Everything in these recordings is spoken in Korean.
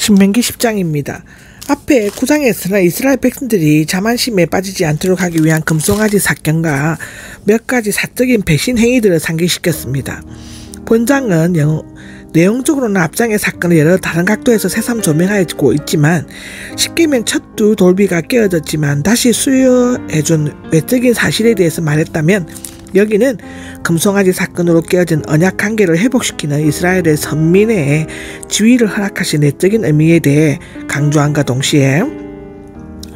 신명기 10장입니다. 앞에 9장에서는 이스라엘 백성들이 자만심에 빠지지 않도록 하기 위한 금송아지 사건과 몇 가지 사적인 배신 행위들을 상기시켰습니다. 본장은 내용적으로는 앞장의 사건을 여러 다른 각도에서 새삼 조명하고 있지만 십계명 첫 두 돌비가 깨어졌지만 다시 수여해준 외적인 사실에 대해서 말했다면 여기는 금송아지 사건으로 깨어진 언약 관계를 회복시키는 이스라엘의 선민의 지위를 허락하신 내적인 의미에 대해 강조함과 동시에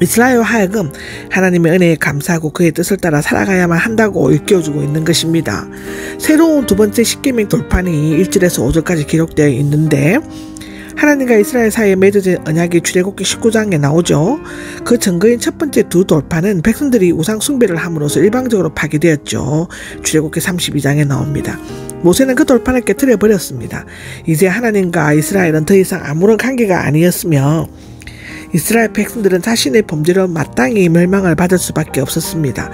이스라엘과 하여금 하나님의 은혜에 감사하고 그의 뜻을 따라 살아가야만 한다고 일깨워주고 있는 것입니다. 새로운 두 번째 십계명 돌판이 1절에서 5절까지 기록되어 있는데 하나님과 이스라엘 사이에 맺어진 언약이 출애굽기 19장에 나오죠. 그 증거인 첫 번째 두 돌판은 백성들이 우상 숭배를 함으로써 일방적으로 파괴되었죠. 출애굽기 32장에 나옵니다. 모세는 그 돌판을 깨뜨려 버렸습니다. 이제 하나님과 이스라엘은 더 이상 아무런 관계가 아니었으며 이스라엘 백성들은 자신의 범죄로 마땅히 멸망을 받을 수밖에 없었습니다.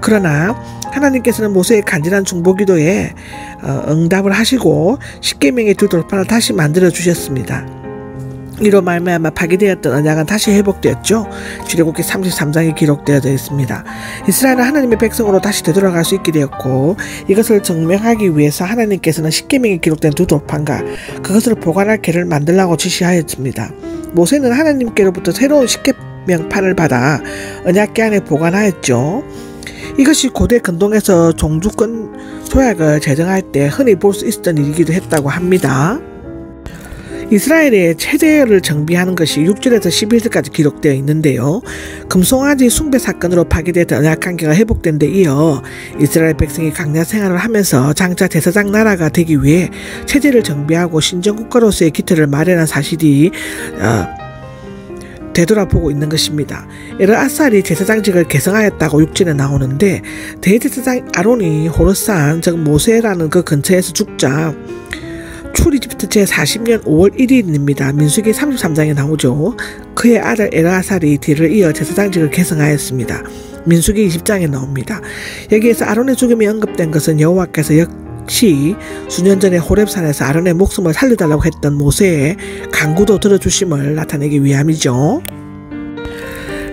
그러나 하나님께서는 모세의 간절한 중보기도에 응답을 하시고 십계명의 두 돌판을 다시 만들어 주셨습니다. 이로 말미암아 파괴되었던 언약은 다시 회복되었죠. 출애굽기 33장에 기록되어져 있습니다. 이스라엘은 하나님의 백성으로 다시 되돌아갈 수 있게 되었고 이것을 증명하기 위해서 하나님께서는 십계명에 기록된 두 돌판과 그것을 보관할 궤를 만들라고 지시하였습니다. 모세는 하나님께로부터 새로운 십계명판을 받아 언약궤 안에 보관하였죠. 이것이 고대 근동에서 종주권 조약을 제정할 때 흔히 볼 수 있었던 일이기도 했다고 합니다. 이스라엘의 체제를 정비하는 것이 6절에서 11절까지 기록되어 있는데요. 금송아지 숭배 사건으로 파괴됐던 언약관계가 회복된 데 이어 이스라엘 백성이 강야 생활을 하면서 장차 제사장 나라가 되기 위해 체제를 정비하고 신정국가로서의 기틀을 마련한 사실이 되돌아보고 있는 것입니다. 엘아살이 제사장직을 개성하였다고 6절에 나오는데 대제사장 아론이 호르산 즉 모세라는 그 근처에서 죽자 출 이집트 제40년 5월 1일입니다. 민수기 33장에 나오죠. 그의 아들 엘아살이 뒤를 이어 제사장직을 계승하였습니다. 민수기 20장에 나옵니다. 여기에서 아론의 죽음이 언급된 것은 여호와께서 역시 수년 전에 호렙산에서 아론의 목숨을 살려달라고 했던 모세의 간구도 들어주심을 나타내기 위함이죠.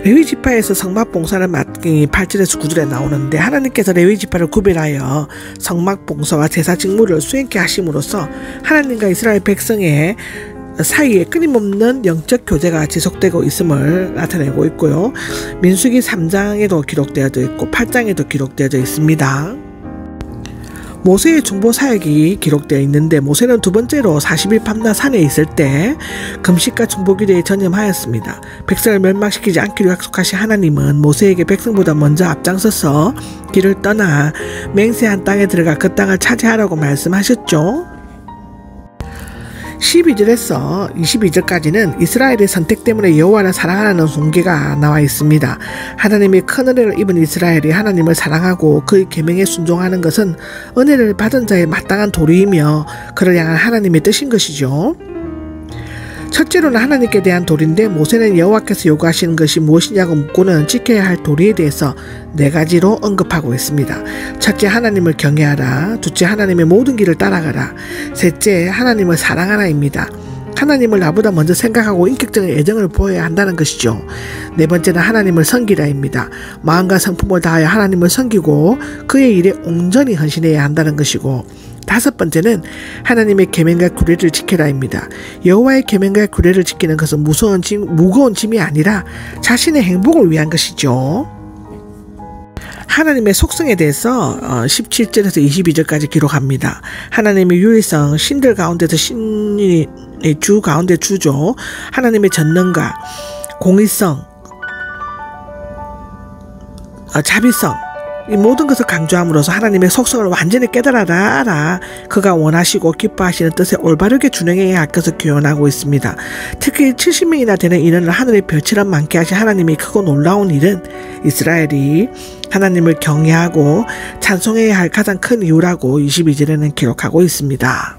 레위지파에서 성막봉사를 맡기 8절에서 9절에 나오는데 하나님께서 레위지파를 구별하여 성막봉사와 제사 직무를 수행케 하심으로써 하나님과 이스라엘 백성의 사이에 끊임없는 영적 교제가 지속되고 있음을 나타내고 있고요. 민수기 3장에도 기록되어져 있고 8장에도 기록되어져 있습니다. 모세의 중보 사역이 기록되어 있는데 모세는 두 번째로 40일 밤낮 산에 있을 때 금식과 중보기도에 전념하였습니다. 백성을 멸망시키지 않기로 약속하신 하나님은 모세에게 백성보다 먼저 앞장서서 길을 떠나 맹세한 땅에 들어가 그 땅을 차지하라고 말씀하셨죠. 12절에서 22절까지는 이스라엘의 선택 때문에 여호와를 사랑하라는 송계가 나와 있습니다. 하나님의 큰 은혜를 입은 이스라엘이 하나님을 사랑하고 그의 계명에 순종하는 것은 은혜를 받은 자의 마땅한 도리이며 그를 향한 하나님의 뜻인 것이죠. 첫째로는 하나님께 대한 도리인데 모세는 여호와께서 요구하시는 것이 무엇이냐고 묻고는 지켜야 할 도리에 대해서 네 가지로 언급하고 있습니다. 첫째, 하나님을 경외하라. 둘째, 하나님의 모든 길을 따라가라. 셋째, 하나님을 사랑하라입니다. 하나님을 나보다 먼저 생각하고 인격적인 애정을 보여야 한다는 것이죠. 네 번째는 하나님을 섬기라입니다. 마음과 성품을 다하여 하나님을 섬기고 그의 일에 온전히 헌신해야 한다는 것이고 다섯 번째는 하나님의 계명과 규례를 지켜라입니다. 여호와의 계명과 규례를 지키는 것은 무거운 짐이 아니라 자신의 행복을 위한 것이죠. 하나님의 속성에 대해서 17절에서 22절까지 기록합니다. 하나님의 유일성, 신들 가운데서 신이 주 가운데 주죠. 하나님의 전능과 공의성, 자비성 이 모든 것을 강조함으로써 하나님의 속성을 완전히 깨달아라 알아. 그가 원하시고 기뻐하시는 뜻에 올바르게 준행해야 할 것을 교훈하고 있습니다. 특히 70명이나 되는 인원을 하늘의 별처럼 많게 하신 하나님의 크고 놀라운 일은 이스라엘이 하나님을 경외하고 찬송해야 할 가장 큰 이유라고 22절에는 기록하고 있습니다.